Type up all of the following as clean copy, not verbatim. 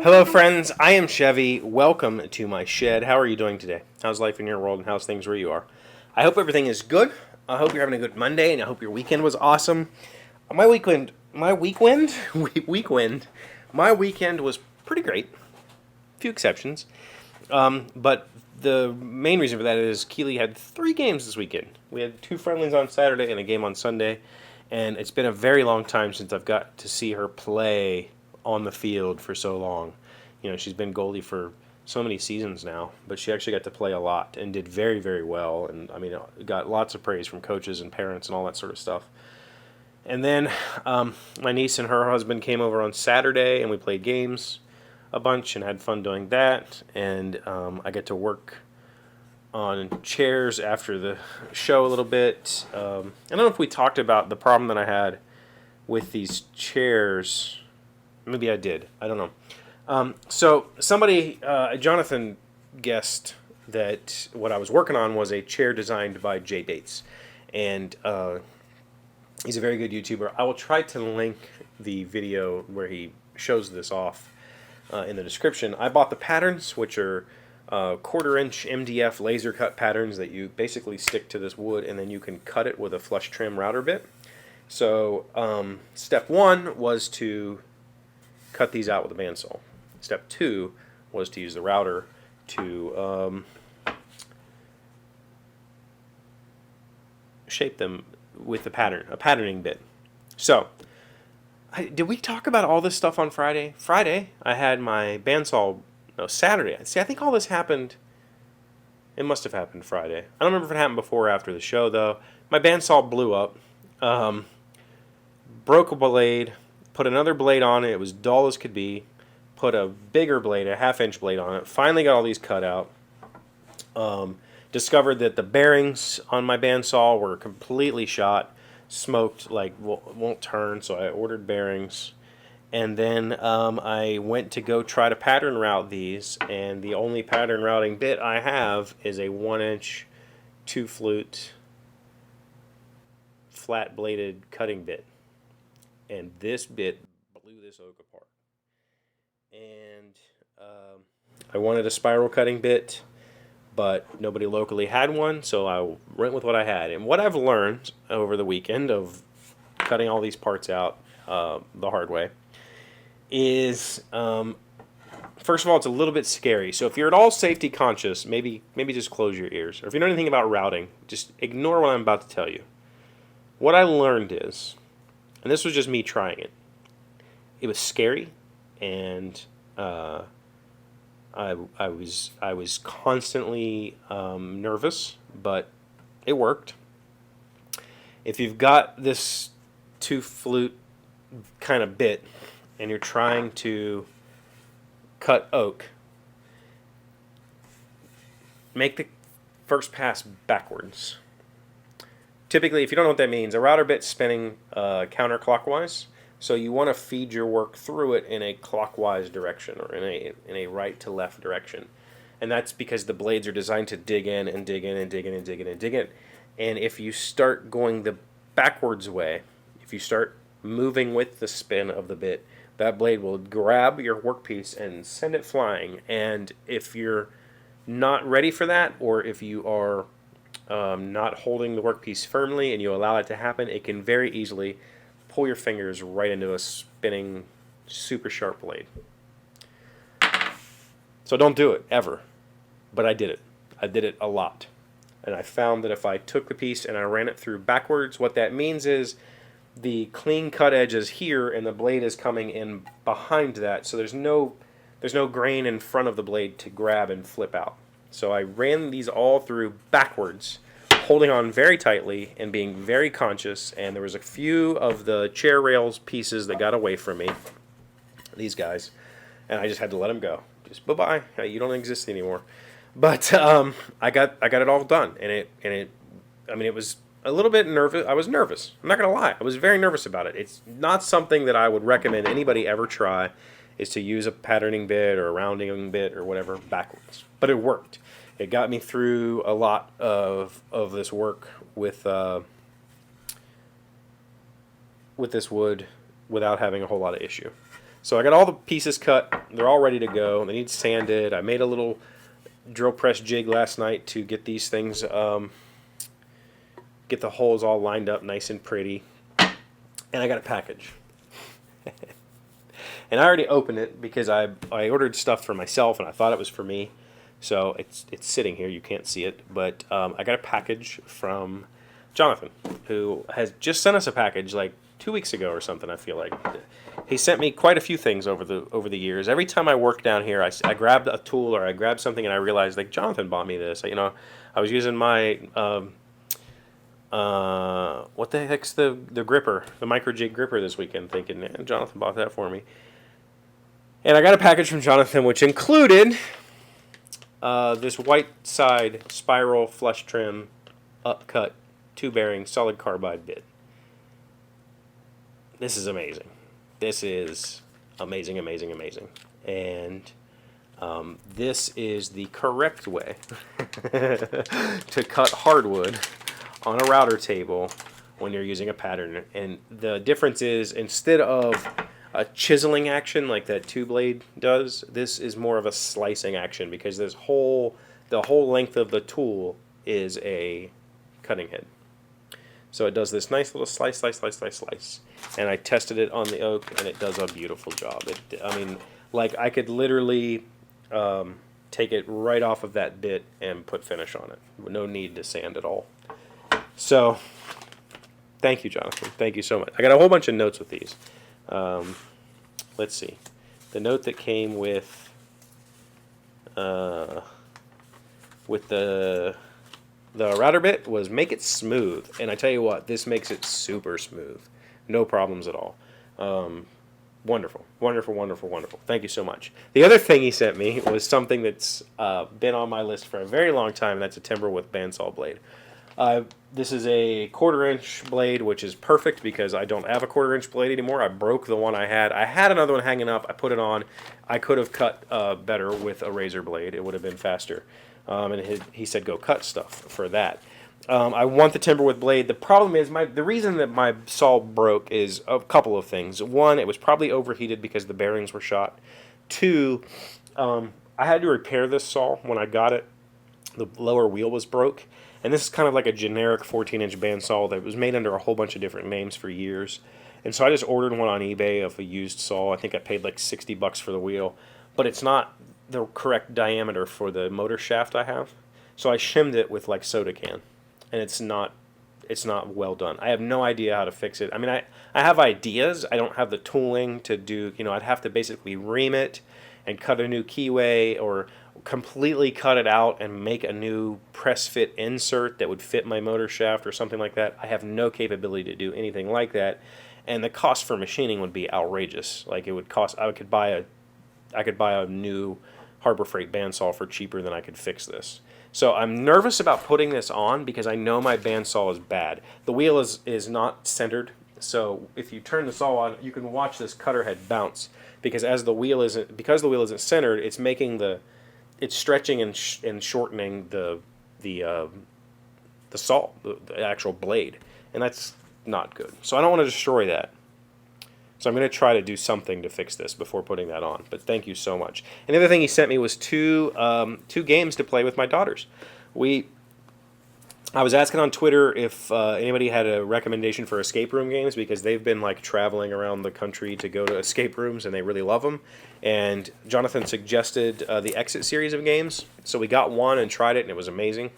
Hello, friends. I am Chevee. Welcome to my shed. How are you doing today? How's life in your world and how's things where you are? I hope everything is good. I hope you're having a good Monday, and I hope your weekend was awesome. My weekend was pretty great. A few exceptions, but the main reason for that is Keely had 3 games this weekend. We had 2 friendlies on Saturday and a game on Sunday, and it's been a very long time since I've got to see her play on the field for so long. You know, she's been goalie for so many seasons now, but she actually got to play a lot and did very, very well. And I mean, got lots of praise from coaches and parents and all that sort of stuff. And then my niece and her husband came over on Saturday, and we played games a bunch and had fun doing that. And I get to work on chairs after the show a little bit. I don't know if we talked about the problem that I had with these chairs. Maybe I did. I don't know. So somebody, Jonathan, guessed that what I was working on was a chair designed by Jay Bates. And he's a very good YouTuber. I will try to link the video where he shows this off in the description. I bought the patterns, which are 1/4-inch MDF laser cut patterns that you basically stick to this wood, and then you can cut it with a flush trim router bit. So step 1 was to cut these out with a bandsaw. Step 2 was to use the router to shape them with a patterning bit. So, did we talk about all this stuff on Friday? Friday, I had my bandsaw. No, Saturday. See, I think all this happened. It must have happened Friday. I don't remember if it happened before or after the show, though. My bandsaw blew up, broke a blade. Put another blade on it. It was dull as could be. Put a bigger blade, a 1/2-inch blade on it. Finally got all these cut out. Discovered that the bearings on my bandsaw were completely shot, smoked, like won't turn. So I ordered bearings, and then I went to go try to pattern route these. And the only pattern routing bit I have is a 1-inch 2-flute flat bladed cutting bit. And this bit blew this oak apart. And I wanted a spiral cutting bit, but nobody locally had one, so I went with what I had. And what I've learned over the weekend of cutting all these parts out the hard way is, first of all, it's a little bit scary. So if you're at all safety conscious, maybe just close your ears. Or if you know anything about routing, just ignore what I'm about to tell you. What I learned is, and this was just me trying it. It was scary, and I was constantly nervous, but it worked. If you've got this 2-flute kind of bit, and you're trying to cut oak, make the first pass backwards. Typically, if you don't know what that means, a router bit's spinning counterclockwise, so you want to feed your work through it in a clockwise direction, or in a right to left direction, and that's because the blades are designed to dig in and dig in and dig in and dig in and dig in. And if you start going the backwards way, if you start moving with the spin of the bit, that blade will grab your workpiece and send it flying. And if you're not ready for that, or if you are not holding the workpiece firmly and you allow it to happen, it can very easily pull your fingers right into a spinning, super sharp blade. So don't do it, ever. But I did it. I did it a lot. And I found that if I took the piece and I ran it through backwards, what that means is the clean cut edge is here and the blade is coming in behind that, so there's no grain in front of the blade to grab and flip out. So I ran these all through backwards, holding on very tightly and being very conscious, and there was a few of the chair rails pieces that got away from me, these guys, and I just had to let them go. Just bye-bye, you don't exist anymore. But I got it all done, and it was a little bit nervous. I was nervous. I'm not going to lie. I was very nervous about it. It's not something that I would recommend anybody ever try, is to use a patterning bit or a rounding bit or whatever backwards. But it worked. It got me through a lot of this work with this wood without having a whole lot of issue. So I got all the pieces cut. They're all ready to go. They need sanded. I made a little drill press jig last night to get these things, get the holes all lined up nice and pretty. And I got a package. And I already opened it because I ordered stuff for myself and I thought it was for me. So it's sitting here. You can't see it. But I got a package from Jonathan, who has just sent us a package like 2 weeks ago or something, I feel like. He sent me quite a few things over the years. Every time I work down here, I grabbed a tool or I grabbed something and I realized, like, Jonathan bought me this. You know, I was using my, what the heck's the gripper, the micro jig gripper this weekend, thinking, man, Jonathan bought that for me. And I got a package from Jonathan which included this white side spiral flush trim upcut 2-bearing solid carbide bit. This is amazing. This is amazing, amazing, amazing. And this is the correct way to cut hardwood on a router table when you're using a pattern. And the difference is, instead of a chiseling action like that 2-blade does, this is more of a slicing action, because the whole length of the tool is a cutting head. So it does this nice little slice, slice, slice, slice, slice. And I tested it on the oak, and it does a beautiful job. I mean, like, I could literally take it right off of that bit and put finish on it. No need to sand at all. So, thank you, Jonathan. Thank you so much. I got a whole bunch of notes with these. Let's see. The note that came with the router bit was make it smooth. And I tell you what, this makes it super smooth. No problems at all. Wonderful, wonderful, wonderful, wonderful. Thank you so much. The other thing he sent me was something that's been on my list for a very long time, and that's a Timberwolf bandsaw blade. This is a 1/4-inch blade, which is perfect because I don't have a 1/4-inch blade anymore. I broke the one I had. I had another one hanging up. I put it on. I could have cut better with a razor blade. It would have been faster. And he said go cut stuff for that. I want the Timberwolf blade. The problem is, the reason that my saw broke is a couple of things. One, it was probably overheated because the bearings were shot. Two, I had to repair this saw when I got it. The lower wheel was broke. And this is kind of like a generic 14-inch bandsaw that was made under a whole bunch of different names for years. And so I just ordered one on eBay of a used saw. I think I paid like $60 for the wheel. But it's not the correct diameter for the motor shaft I have. So I shimmed it with like soda can. And it's not well done. I have no idea how to fix it. I mean, I have ideas. I don't have the tooling to do, I'd have to basically ream it and cut a new keyway, or completely cut it out and make a new press fit insert that would fit my motor shaft or something like that. I have no capability to do anything like that, and the cost for machining would be outrageous. Like, it would cost, I could buy a new Harbor Freight bandsaw for cheaper than I could fix this. So I'm nervous about putting this on because I know my bandsaw is bad. The wheel is not centered, so if you turn the saw on, you can watch this cutter head bounce, because the wheel isn't centered, it's stretching and shortening the saw, the actual blade, and that's not good. So I don't want to destroy that. So I'm going to try to do something to fix this before putting that on. But thank you so much. And the other thing he sent me was two games to play with my daughters. I was asking on Twitter if anybody had a recommendation for escape room games, because they've been like traveling around the country to go to escape rooms and they really love them. And Jonathan suggested the Exit series of games. So we got one and tried it, and it was amazing.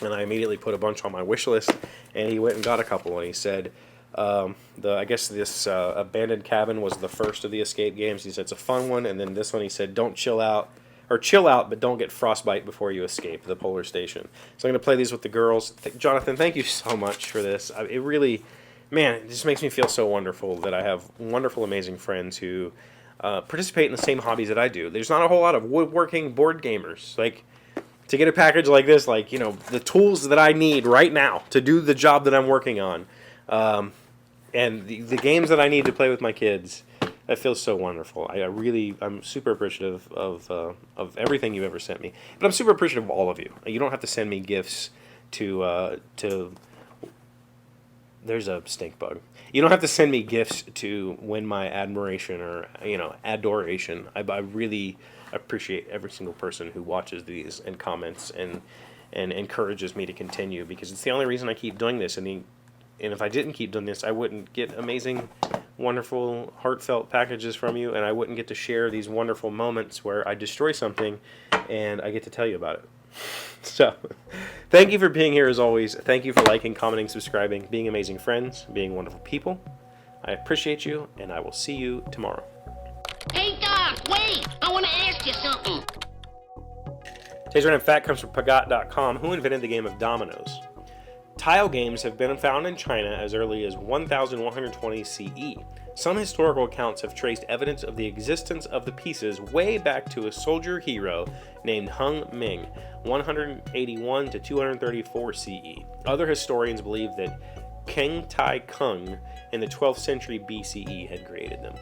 And I immediately put a bunch on my wish list, and he went and got a couple, and he said, I guess this Abandoned Cabin was the first of the escape games. He said it's a fun one, and then this one he said don't chill out, or chill out, but don't get frostbite before you escape the polar station. So I'm going to play these with the girls. Jonathan, thank you so much for this. It really, man, it just makes me feel so wonderful that I have wonderful, amazing friends who participate in the same hobbies that I do. There's not a whole lot of woodworking board gamers. Like, to get a package like this, like, the tools that I need right now to do the job that I'm working on, and the games that I need to play with my kids, that feels so wonderful. I'm super appreciative of everything you've ever sent me. But I'm super appreciative of all of you. You don't have to send me gifts to there's a stink bug. You don't have to send me gifts to win my admiration or adoration. I really appreciate every single person who watches these and comments and encourages me to continue, because it's the only reason I keep doing this. And if I didn't keep doing this, I wouldn't get amazing, wonderful, heartfelt packages from you, and I wouldn't get to share these wonderful moments where I destroy something and I get to tell you about it. So, thank you for being here as always. Thank you for liking, commenting, subscribing, being amazing friends, being wonderful people. I appreciate you, and I will see you tomorrow. Hey, Doc, wait! I want to ask you something. Today's random fact comes from Pagat.com. Who invented the game of dominoes? Tile games have been found in China as early as 1120 CE. Some historical accounts have traced evidence of the existence of the pieces way back to a soldier hero named Hung Ming, 181 to 234 CE. Other historians believe that Keng Tai Kung in the 12th century BCE had created them.